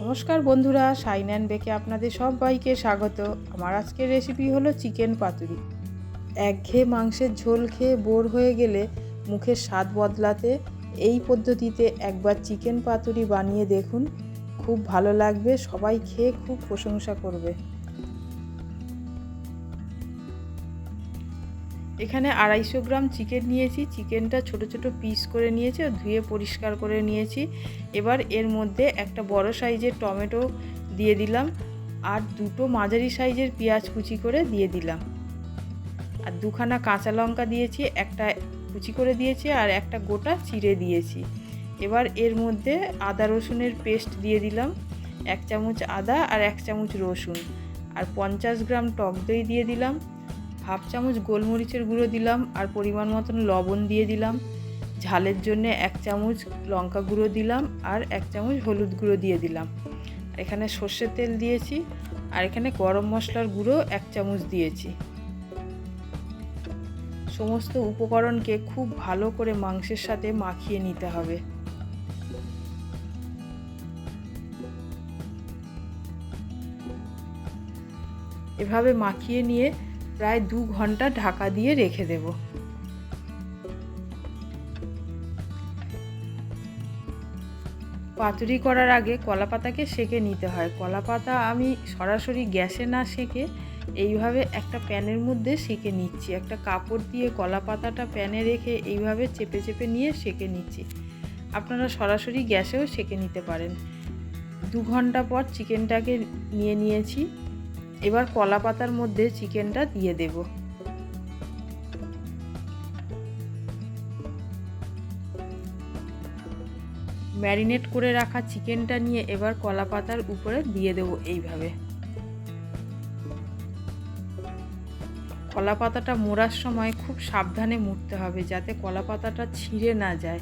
নমস্কার বন্ধুরা, shine and বেকে আপনাদের সবাইকে স্বাগত। আমার আজকের রেসিপি হলো চিকেন পাতুরি। একঘেয়ে মাংসের ঝোল খেয়ে বোর হয়ে গেলে মুখের স্বাদ বদলাতে এই পদ্ধতিতে একবার চিকেন পাতুরি বানিয়ে দেখুন, খুব ভালো লাগবে, সবাই খেয়ে খুব প্রশংসা করবে। এখানে 250 গ্রাম চিকেন নিয়েছি। চিকেনটা ছোট ছোট পিস করে নিয়েছি, ধুয়ে পরিষ্কার করে নিয়েছি। এবার এর মধ্যে একটা বড় সাইজের টমেটো দিয়ে দিলাম, আর দুটো মাঝারি সাইজের পেঁয়াজ কুচি করে দিয়ে দিলাম, আর দুখানা কাঁচা লঙ্কা দিয়েছি, একটা কুচি করে দিয়েছি আর একটা গোটা চিড়ে দিয়েছি। এবার এর মধ্যে আদা রসুনের পেস্ট দিয়ে দিলাম, 1 চামচ আদা আর 1 চামচ রসুন, আর 50 গ্রাম টক দই দিয়ে দিলাম, হাফ চামচ গোলমরিচের গুঁড়ো দিলাম, আর পরিমাণ মতন লবণ দিয়ে দিলাম। ঝালের জন্য 1 চামচ লঙ্কা গুঁড়ো দিলাম, আর 1 চামচ হলুদ গুঁড়ো দিয়ে দিলাম। এখানে সর্ষের তেল দিয়েছি, আর এখানে গরম মশলার গুঁড়ো 1 চামচ দিয়েছি। সমস্ত উপকরণকে খুব ভালো করে মাংসের সাথে মাখিয়ে নিতে হবে। এভাবে মাখিয়ে নিয়ে প্রায় 2 ঘন্টা ঢাকা দিয়ে রেখে দেব। পাতুরি করার আগে কলাপাতাকে সেঁকে নিতে হয়। কলাপাতা আমি সরাসরি গ্যাসে না সেঁকে এইভাবে একটা প্যানের মধ্যে সেঁকে নিচ্ছি। একটা কাপড় দিয়ে কলাপাতাটা প্যানে রেখে এইভাবে চেপে চেপে নিয়ে সেঁকে নিচ্ছি। আপনারা সরাসরি গ্যাসেও সেঁকে নিতে পারেন। 2 ঘন্টা পর চিকেনটাকে নিয়ে নিয়েছি। এবার কলাপাতার মধ্যে চিকেনটা দিয়ে দেব। ম্যারিনেট করে রাখা চিকেনটা নিয়ে এবার কলাপাতার উপরে দিয়ে দেব। এইভাবে কলাপাতাটা মোড়ার সময় খুব সাবধানে মুড়তে হবে, যাতে কলাপাতাটা ছিঁড়ে না যায়।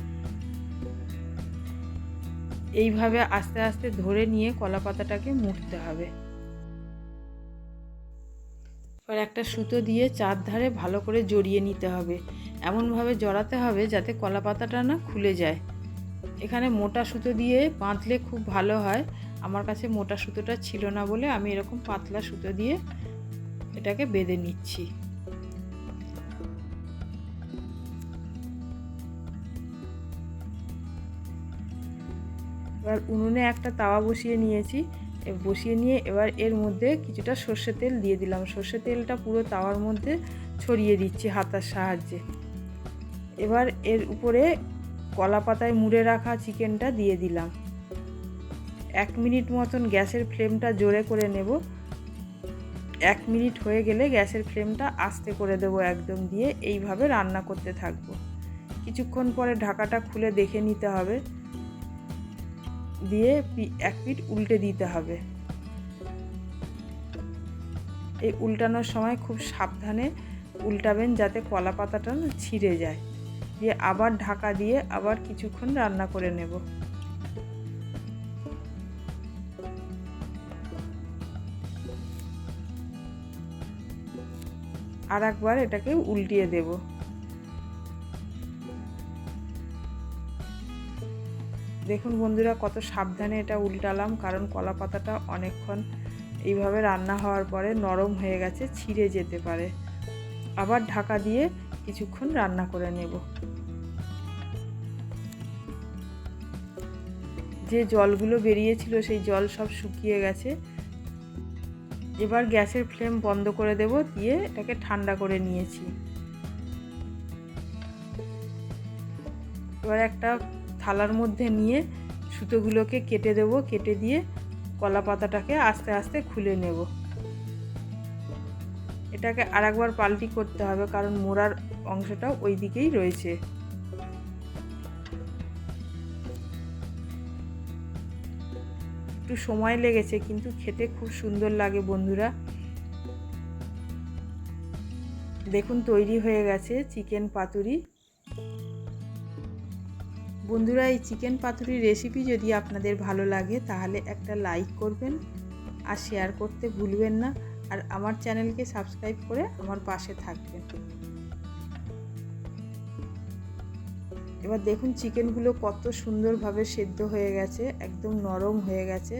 এইভাবে আস্তে আস্তে ধরে নিয়ে কলাপাতাটাকে মুড়তে হবে। এবার একটা সুতো দিয়ে চারধারে ভালো করে জড়িয়ে নিতে হবে। এমনভাবে জড়াতে হবে যাতে কলাপাতাটা না খুলে যায়। এখানে মোটা সুতো দিয়ে বাঁধলে খুব ভালো হয়। আমার কাছে মোটা সুতোটা ছিল না বলে আমি এরকম পাতলা সুতো দিয়ে এটাকে বেঁধে নিচ্ছি। এবার উনুনে একটা তাওয়া বসিয়ে নিয়েছি। বসিয়ে নিয়ে এবার এর মধ্যে কিছুটা সর্ষের তেল দিয়ে দিলাম। সর্ষের তেলটা পুরো তাওয়ার মধ্যে ছড়িয়ে দিচ্ছি হাতার সাহায্যে। এবার এর উপরে কলাপাতায় মুড়ে রাখা চিকেনটা দিয়ে দিলাম। 1 মিনিট মতন গ্যাসের ফ্লেমটা জোরে করে নেব। 1 মিনিট হয়ে গেলে গ্যাসের ফ্লেমটা আস্তে করে দেবো একদম, দিয়ে এইভাবে রান্না করতে থাকবো। কিছুক্ষণ পরে ঢাকাটা খুলে দেখে নিতে হবে, দিয়ে 1 পিঠ উল্টে দিতে হবে। এই উল্টানোর সময় খুব সাবধানে উল্টাবেন যাতে কলাপাতাটা না ছিঁড়ে যায়। দিয়ে আবার ঢাকা দিয়ে আবার কিছুক্ষণ রান্না করে নেব। আর একবার এটাকে উল্টিয়ে দেব। দেখুন বন্ধুরা, কত সাবধানে এটা উল্টালাম, কারণ কলাপাতাটা অনেকক্ষণ এইভাবে রান্না হওয়ার পরে নরম হয়ে গেছে, ছিঁড়ে যেতে পারে। আবার ঢাকা দিয়ে কিছুক্ষণ রান্না করে নেব। যে জলগুলো বেরিয়েছিল সেই জল সব শুকিয়ে গেছে। এবার গ্যাসের ফ্লেম বন্ধ করে দেব, দিয়ে এটাকে ঠান্ডা করে নিয়েছি। এবার একটা থালার মধ্যে নিয়ে সুতোগুলোকে কেটে দেব। কেটে দিয়ে কলাপাতাটাকে আস্তে আস্তে খুলে নেব। এটাকে আরেকবার পাল্টি করতে হবে, কারণ মোড়ার অংশটা ওই দিকেই রয়েছে। একটু সময় লেগেছে, কিন্তু খেতে খুব সুন্দর লাগে বন্ধুরা। দেখুন তৈরি হয়ে গেছে চিকেন পাতুরি। বন্ধুরা, এই চিকেন পাতুরির রেসিপি যদি আপনাদের ভালো লাগে তাহলে একটা লাইক করবেন, আর শেয়ার করতে ভুলবেন না, আর আমার চ্যানেলকে সাবস্ক্রাইব করে আমার পাশে থাকবেন। এবার দেখুন চিকেনগুলো কত সুন্দরভাবে সেদ্ধ হয়ে গেছে, একদম নরম হয়ে গেছে।